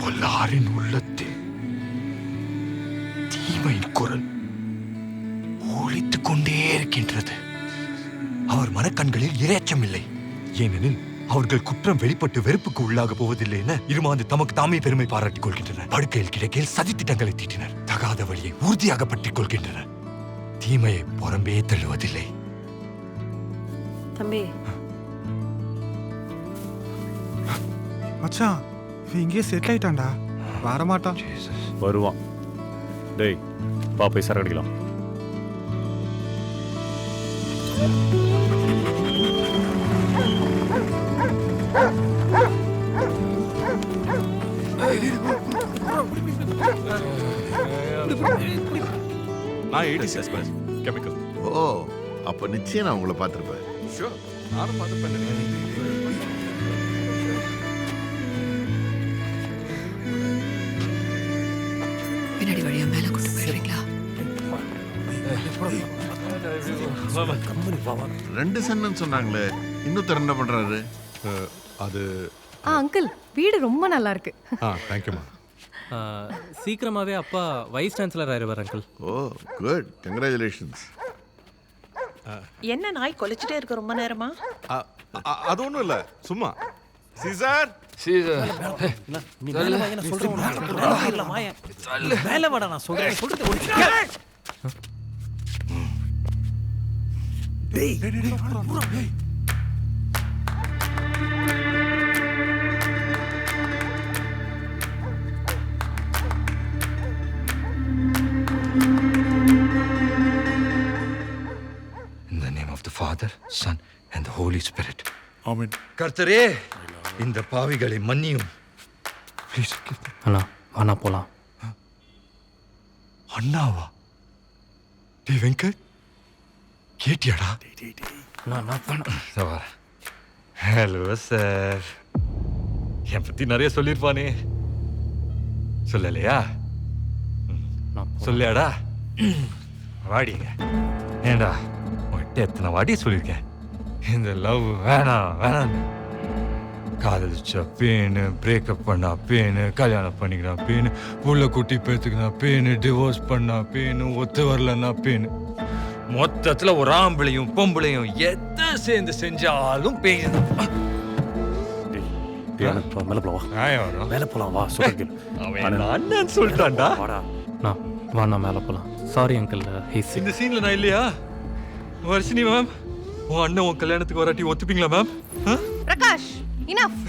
எல்லாரின் உள்ளத்தில் தீமையின் குரல் ஒலித்துக் கொண்டே இருக்கின்றது. அவர் மனக்கண்களில் இரையச்சம் இல்லை, ஏனெனில் அவர்கள் குற்றம் வெளிப்பட்டு வெறுப்புக்கு உள்ளாக போவதில்லை என இருமாந்து தமக்கு தாமே பெருமை பாராட்டிக் கொள்கின்றனர். படுக்கையில் கிடக்கையில் சதித்திட்டங்களை தீட்டினர். தகாத வழியை உறுதியாக பற்றிக் கொள்கின்றனர். தீமையை புறம்பே தள்ளுவதில்லை. தம்பி மச்சான், இவன் இங்கேயே செட்டில் ஆயிட்டான்டா. வரமாட்டான். வருவான். டேய் பா, போய் சரக்கு அடிக்கலாம். நான் 86 கிளாஸ் கெமிக்கல். ஓ, அப்ப நிச்சயம் நான் உங்களை பார்த்துருப்பேன். ஷூர், நானும் பார்த்துப்பேன். பின்னாடி வழியா மேல கொண்டு போயிடுறீங்களா? 2 சன்னு சொன்னாங்களே, இன்னொருத்தர் என்ன பண்றாரு? அது அங்கிள், வீடு ரொம்ப நல்லா இருக்கு. தேங்க்யூமா. சீக்கிரமாவே அப்பா வைஸ் சான்சலர் ஆயிடுவார் அங்கிள். ஓ குட், கங்க்ராச்சுலேஷன்ஸ். என்ன நாய் கொலைச்சிட்டே இருக்க ரொம்ப நேரமா? அது ஒன்றும் இல்லை, சும்மா. சீசர் நீ மேல வாங்க, நான் சொல்றேன். இல்ல மாயா, மேல வாடா, நான் சொல்றேன். டேய் டேய். In the name of the Father, Son and the Holy Spirit. ஆமென். கர்த்தரே, இந்த பாவிகளை மன்னியும். Please forgive them. அண்ணா வாண்ணா போலாம். அண்ணாவா? டேய் வெங்கட், கேட்டியாடா? நான் சவார. Hello sir. என் பத்தி நிறைய சொல்லியிருப்பானே, சொல்லலையா? சொல்லியாடா? வாடிங்க. ஏண்டா உன்கிட்ட எத்தனை வாட்டி சொல்லியிருக்கேன், இந்த லவ் வேணாம் வேணாம். காதலிச்சா பேனு, பிரேக்கப் பண்ணா பேனு, கல்யாணம் பண்ணிக்கினா பேனு, புள்ள குட்டி பேத்துக்கினா பேனு, டிவோர்ஸ் பண்ணா பேனு, ஒத்து வரலன்னா பேனு. மொத்தத்துல ஒரு ஆம்பளையும் பொம்பளையும் எதை சேர்ந்து செஞ்சாலும் பேனு. மேல போலாம், வரும் மேல போலாம், வா. சொல்றேன். அவன் அண்ணன் சொல்லிட்டான்டா. வாண்ணா மேல போலாம். Sorry uncle. இந்த சீன்ல நான் இல்லையா? வர்ஷினி மேம், உன் அண்ணன் உன் கல்யாணத்துக்கு வராட்டி ஒத்துப்பீங்களா மேம்? பிரகாஷ், இனஃப்.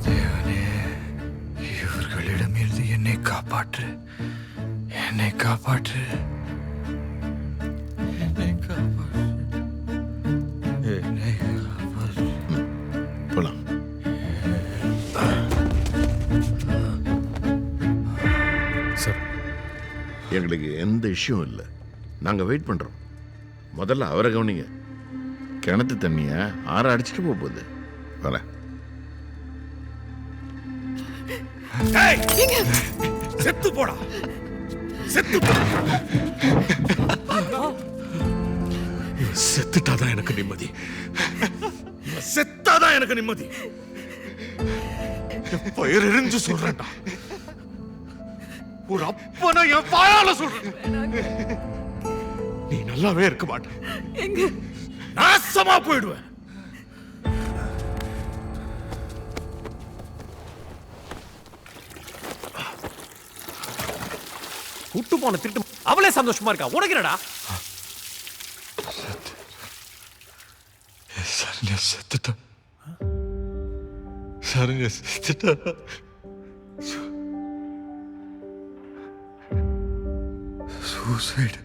தேவனே, இவர்களிடமிருந்து என்னை காப்பாற்று, என்னை காப்பாற்று, என்னை காப்பாற்று, என்னை காப்பாற்று. போலாம். சார், எங்களுக்கு எந்த இஷ்யூவும் இல்லை, நாங்க வெயிட் பண்றோம். முதல்ல அவரை கவனிங்க. கிணத்து தண்ணிய ஆற அடிச்சுட்டு போகுது. வர செத்து போடா, செத்து போ. செத்துட்டாதான் எனக்கு நிம்மதி, செத்தாதான் எனக்கு நிம்மதி. என் பயிர் எரிஞ்சு சொல்றேன்டா, ஒரு அப்பனா என் வாயால சொல்றேன். நீ நல்லாவே இருக்க மாட்ட, நாசமா போயிடுவேன். கூட்டு போன திருட்டு அவளே சந்தோஷமா இருக்கா, உனக்கு என்னடா? சரண்யா செத்துட்டா, சரண்யா செத்துட்டா. சூசைடு.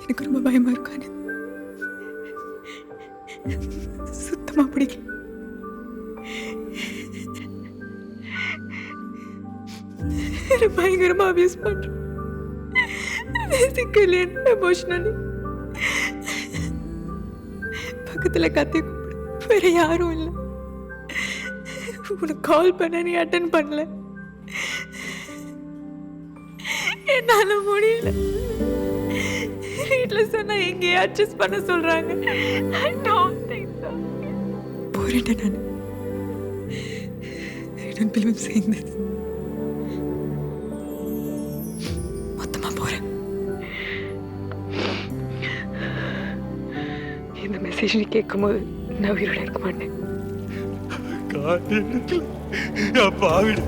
எனக்கு ரொம்ப பயமா இருக்கானு, சுத்தமா பிடிக்கல. பயங்கரமா அபியூஸ் பண்றேன், பிசிக்கலி அண்ட் எமோஷனலி. பக்கத்துல கத்தி கூப்பிடு, வேற யாரும் இல்லை. உனக்கு கால் பண்ண நீ அட்டன் பண்ணல, என்னால முடியல. வீட்டில் சொன்னா எங்கேயே அட்ஜஸ்ட் பண்ண சொல்றாங்க. I don't think so. போறேன் நான். I don't believe saying this. மொத்தமா போறேன். இந்த மெசேஜ் நீ கேட்கும்போது நான் உயிரோட இருக்க மாட்டேன். காட்டு பாவிடு